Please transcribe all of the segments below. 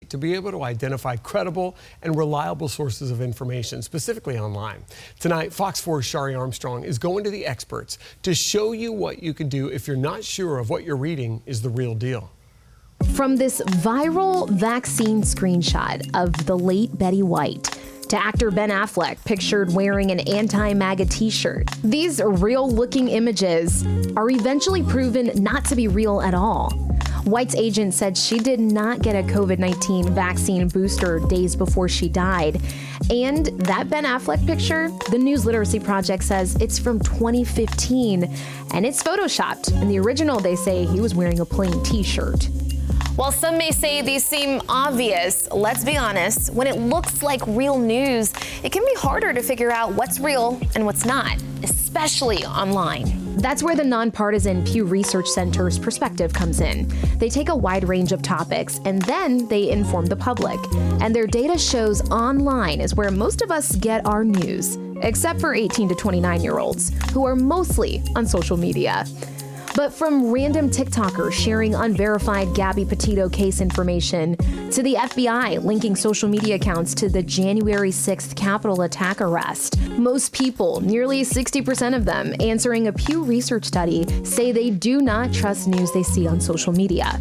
to be able to identify credible and reliable sources of information, specifically online. Tonight, Fox 4's Shari Armstrong is going to the experts to show you what you can do if you're not sure of what you're reading is the real deal. From this viral vaccine screenshot of the late Betty White to actor Ben Affleck pictured wearing an anti-MAGA t-shirt, these real-looking images are eventually proven not to be real at all. White's agent said she did not get a COVID-19 vaccine booster days before she died. And that Ben Affleck picture, the News Literacy Project says it's from 2015, and it's photoshopped. In the original, they say he was wearing a plain t-shirt. While some may say these seem obvious, let's be honest, when it looks like real news, it can be harder to figure out what's real and what's not, especially online. That's where the nonpartisan Pew Research Center's perspective comes in. They take a wide range of topics and then they inform the public. And their data shows online is where most of us get our news, except for 18 to 29-year-olds, who are mostly on social media. But from random TikTokers sharing unverified Gabby Petito case information to the FBI linking social media accounts to the January 6th Capitol attack arrest, most people, nearly 60% of them answering a Pew Research study, say they do not trust news they see on social media.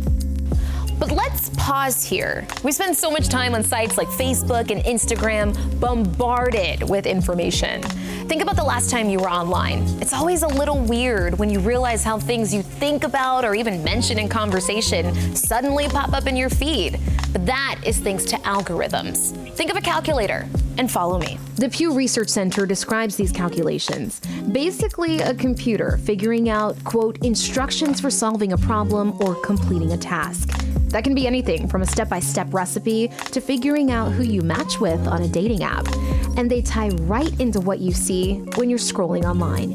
But let's pause here. We spend so much time on sites like Facebook and Instagram, bombarded with information. Think about the last time you were online. It's always a little weird when you realize how things you think about or even mention in conversation suddenly pop up in your feed. But that is thanks to algorithms. Think of a calculator and follow me. The Pew Research Center describes these calculations. Basically, a computer figuring out, quote, instructions for solving a problem or completing a task. That can be anything from a step-by-step recipe to figuring out who you match with on a dating app. And they tie right into what you see when you're scrolling online.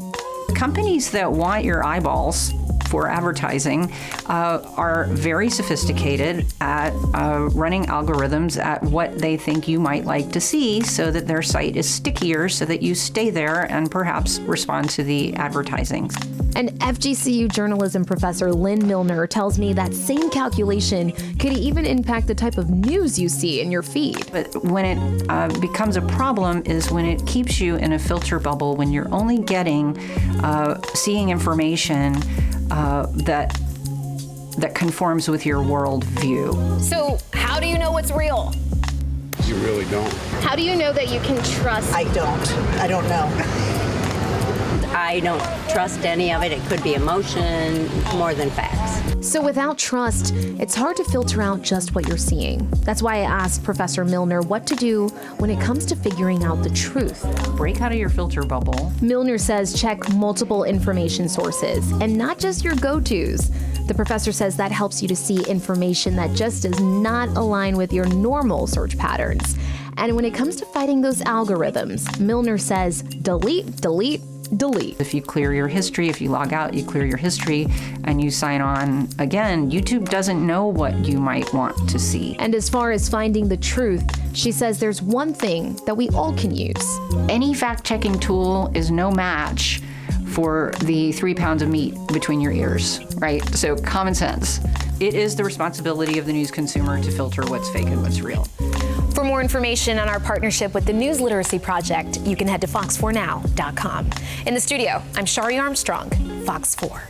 Companies that want your eyeballs for advertising are very sophisticated at running algorithms at what they think you might like to see so that their site is stickier so that you stay there and perhaps respond to the advertising. And FGCU journalism professor Lynn Milner tells me that same calculation could even impact the type of news you see in your feed. But when it becomes a problem is when it keeps you in a filter bubble, when you're only getting, seeing information that conforms with your worldview. So how do you know what's real? You really don't. How do you know that you can trust? I don't know. I don't trust any of it. It could be emotion more than facts. So without trust, it's hard to filter out just what you're seeing. That's why I asked Professor Milner what to do when it comes to figuring out the truth. Break out of your filter bubble. Milner says check multiple information sources and not just your go-tos. The professor says that helps you to see information that just does not align with your normal search patterns. And when it comes to fighting those algorithms, Milner says delete, delete, delete. If you clear your history, if you log out, you clear your history, and you sign on again, YouTube doesn't know what you might want to see. And as far as finding the truth, she says there's one thing that we all can use. Any fact-checking tool is no match for the 3 pounds of meat between your ears, right? So common sense. It is the responsibility of the news consumer to filter what's fake and what's real. For more information on our partnership with the News Literacy Project, you can head to fox4now.com. In the studio, I'm Shari Armstrong, Fox 4.